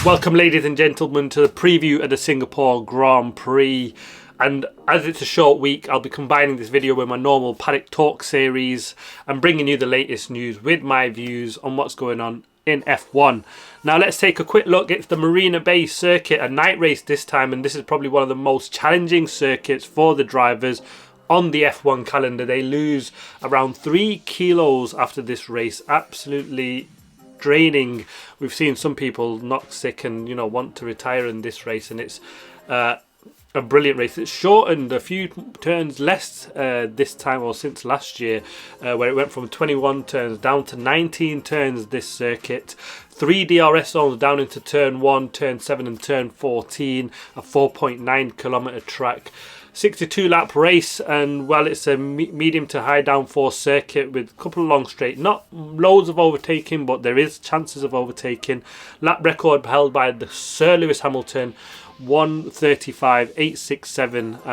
Welcome ladies and gentlemen to the preview of the Singapore Grand Prix, and as it's a short week I'll be combining this video with my normal Paddock Talk series and bringing you the latest news with my views on what's going on in F1. Now let's take a quick look. It's the Marina Bay circuit, a night race this time, and this is probably one of the most challenging circuits for the drivers on the F1 calendar. They lose around 3 kilos after this race. Absolutely draining. We've seen some people knock sick and want to retire in this race, and it's a brilliant race. It's shortened a few turns less this time, or since last year, where it went from 21 turns down to 19 turns this circuit. 3 DRS zones down into turn 1, turn 7 and turn 14, a 4.9 kilometre track. 62 lap race, and well, it's a medium to high downforce circuit with a couple of long straight, not loads of overtaking, but there is chances of overtaking. Lap record held by the Sir Lewis Hamilton, 1:35.867,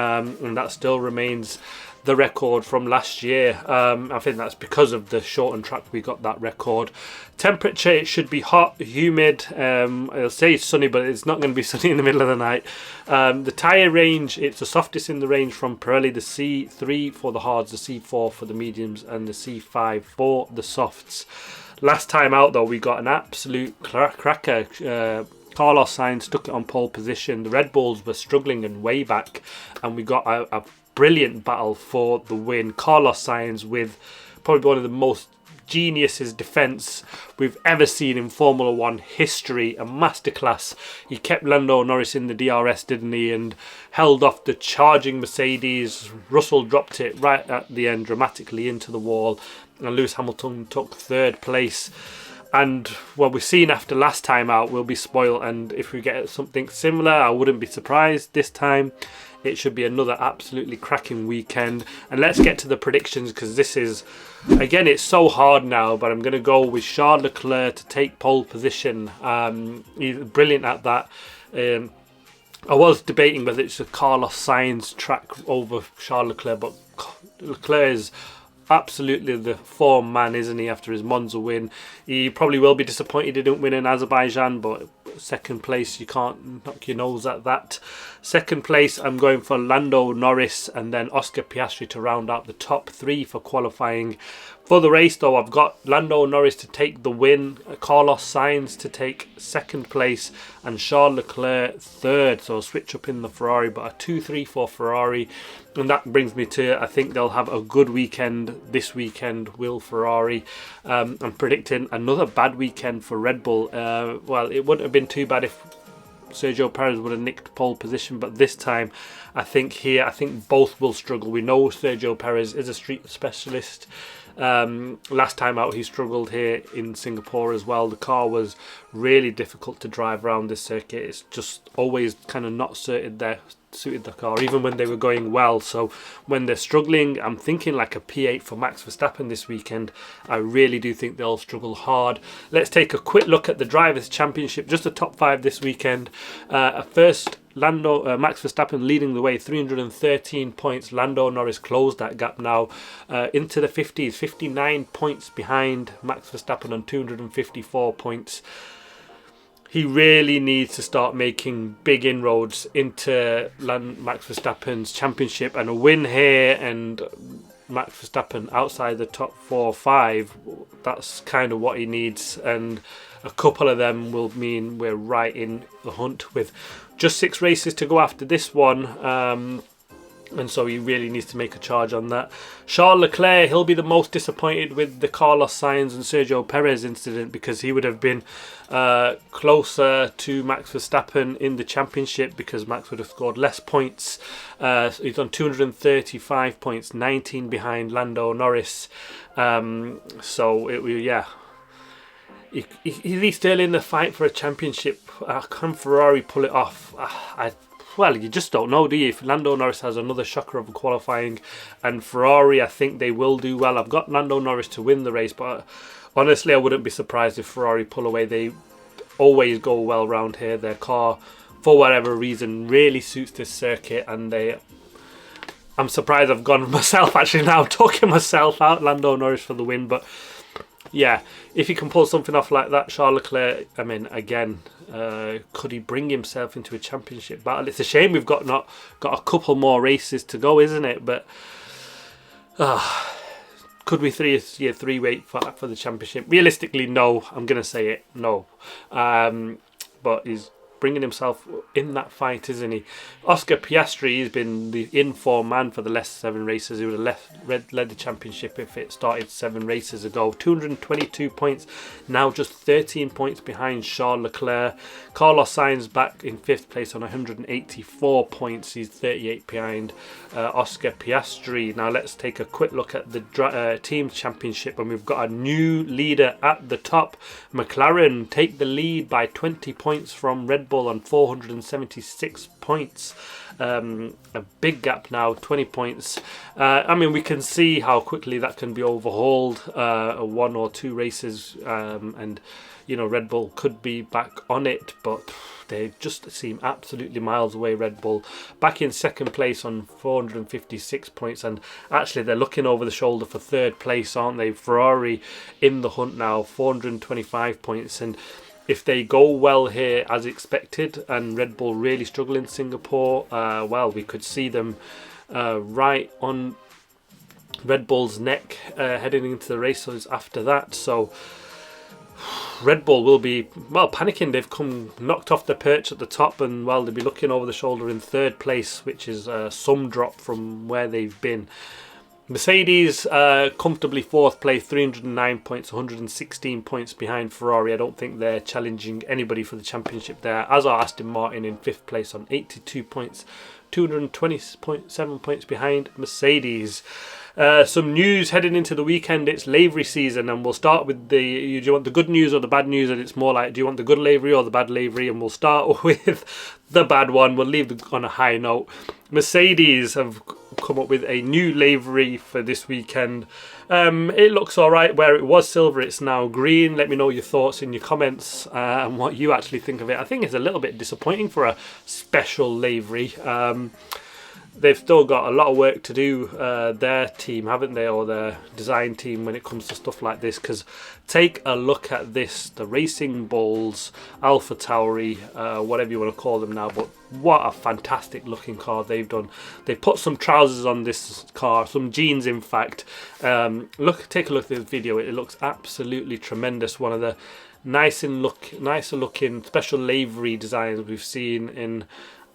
and that still remains the record from last year. I think that's because of the shortened track we got that record. Temperature, it should be hot, humid. I'll say it's sunny, but it's not going to be sunny in the middle of the night. The tyre range, it's the softest in the range from Pirelli, the C3 for the hards, the C4 for the mediums, and the C5 for the softs. Last time out though, we got an absolute cracker. Carlos Sainz took it on pole position. The Red Bulls were struggling and way back, and we got a brilliant battle for the win. Carlos Sainz with probably one of the most geniuses defence we've ever seen in Formula 1 history, a masterclass. He kept Lando Norris in the DRS, didn't he, and held off the charging Mercedes. Russell dropped it right at the end dramatically into the wall, and Lewis Hamilton took third place. And what we've seen after last time out, we'll be spoiled, and if we get something similar, I wouldn't be surprised this time. It should be another absolutely cracking weekend. And let's get to the predictions, because this is, again, it's so hard now, but I'm going to go with Charles Leclerc to take pole position. He's brilliant at that. I was debating whether it's a Carlos Sainz track over Charles Leclerc, but Leclerc is absolutely the form man, isn't he, after his Monza win. He probably will be disappointed he didn't win in Azerbaijan, but second place, you can't knock your nose at that. Second place, I'm going for Lando Norris and then Oscar Piastri to round out the top 3 for qualifying. For the race though, I've got Lando Norris to take the win, Carlos Sainz to take second place, and Charles Leclerc third. So I'll switch up in the Ferrari, but a 2-3 for Ferrari. And that brings me to, I think they'll have a good weekend this weekend, will Ferrari. I'm predicting another bad weekend for Red Bull. Well, it wouldn't have been too bad if Sergio Perez would have nicked pole position, but this time I think both will struggle. We know Sergio Perez is a street specialist. Last time out he struggled here in Singapore as well. The car was really difficult to drive around this circuit. It's just always kind of not suited the car, even when they were going well. So when they're struggling, I'm thinking like a P8 for Max Verstappen this weekend. I really do think they'll struggle hard. Let's take a quick look at the Drivers' Championship, just the top 5 this weekend. First, Max Verstappen leading the way, 313 points. Lando Norris closed that gap now into the 50s, 59 points behind Max Verstappen on 254 points. He really needs to start making big inroads into Max Verstappen's championship, and a win here and Max Verstappen outside the top 4 or 5, that's kind of what he needs, and a couple of them will mean we're right in the hunt with just 6 races to go after this one. And so he really needs to make a charge on that. Charles Leclerc, he'll be the most disappointed with the Carlos Sainz and Sergio Perez incident, because he would have been closer to Max Verstappen in the championship, because Max would have scored less points. He's on 235 points, 19 behind Lando Norris. He's still in the fight for a championship. Can Ferrari pull it off? Well, you just don't know, do you? If Lando Norris has another shocker of a qualifying, and Ferrari, I think they will do well. I've got Lando Norris to win the race, but honestly, I wouldn't be surprised if Ferrari pull away. They always go well round here. Their car, for whatever reason, really suits this circuit, and I'm surprised I've gone myself, actually, now, talking myself out. Lando Norris for the win, but yeah, if he can pull something off like that, Charles Leclerc, I mean, again, could he bring himself into a championship battle? It's a shame we've got a couple more races to go, isn't it? But could we three-weight for the championship? Realistically, no. I'm going to say it, no. But he's bringing himself in that fight, isn't he? Oscar Piastri has been the in-form man for the last 7 races. He would have led the championship if it started 7 races ago. 222 points, now just 13 points behind Charles Leclerc. Carlos Sainz back in 5th place on 184 points. He's 38 behind Oscar Piastri. Now let's take a quick look at the team championship, and we've got a new leader at the top. McLaren take the lead by 20 points from Red Bull on 476 points. A big gap now, 20 points. I mean, we can see how quickly that can be overhauled. 1 or 2 races, and you know, Red Bull could be back on it, but they just seem absolutely miles away. Red Bull back in 2nd place on 456 points, and actually they're looking over the shoulder for 3rd place, aren't they? Ferrari in the hunt now, 425 points, and if they go well here as expected and Red Bull really struggle in Singapore, well, we could see them right on Red Bull's neck heading into the races after that. So Red Bull will be, well, panicking. They've come knocked off the perch at the top, and well, they'll be looking over the shoulder in 3rd place, which is some drop from where they've been. Mercedes comfortably 4th place, 309 points, 116 points behind Ferrari. I don't think they're challenging anybody for the championship there, as are Aston Martin in 5th place on 82 points, 220.7 points behind Mercedes. Some news heading into the weekend. It's livery season, and we'll start with do you want the good news or the bad news? And it's more like, do you want the good livery or the bad livery? And we'll start with the bad one. We'll leave it on a high note. Mercedes have come up with a new livery for this weekend. It looks alright. Where it was silver, it's now green. Let me know your thoughts in your comments and what you actually think of it. I think it's a little bit disappointing for a special livery. They've still got a lot of work to do, their team, haven't they, or their design team, when it comes to stuff like this. Because take a look at this, the Racing Bulls, Alpha Tauri, whatever you want to call them now, but what a fantastic looking car they've done. They put some trousers on this car, some jeans in fact. Take a look at this video. It looks absolutely tremendous. One of the nicer looking special livery designs we've seen in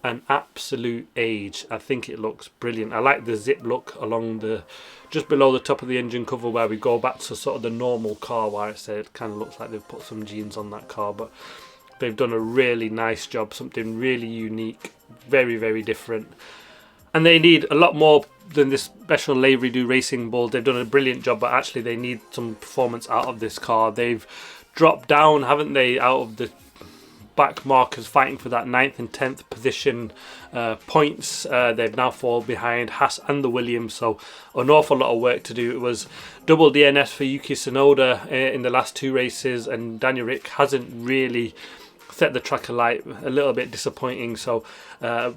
an absolute age. I think it looks brilliant. I like the zip look along the just below the top of the engine cover, where we go back to sort of the normal car, where it kind of looks like they've put some jeans on that car, but they've done a really nice job, something really unique, very, very different. And they need a lot more than this special livery do Racing Bull. They've done a brilliant job, but actually they need some performance out of this car. They've dropped down, haven't they, out of the back markers, fighting for that 9th and 10th position points. They've now fallen behind Haas and the Williams, so an awful lot of work to do. It was double DNS for Yuki Tsunoda in the last 2 races, and Daniel Rick hasn't really set the track alight. A little bit disappointing, so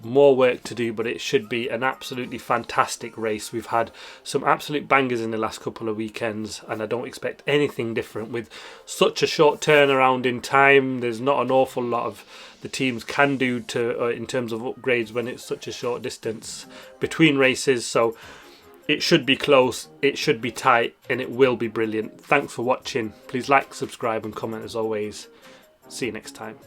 more work to do, but it should be an absolutely fantastic race. We've had some absolute bangers in the last couple of weekends, and I don't expect anything different. With such a short turnaround in time, there's not an awful lot of the teams can do to in terms of upgrades when it's such a short distance between races. So it should be close, it should be tight, and it will be brilliant. Thanks for watching. Please like, subscribe and comment as always. See you next time.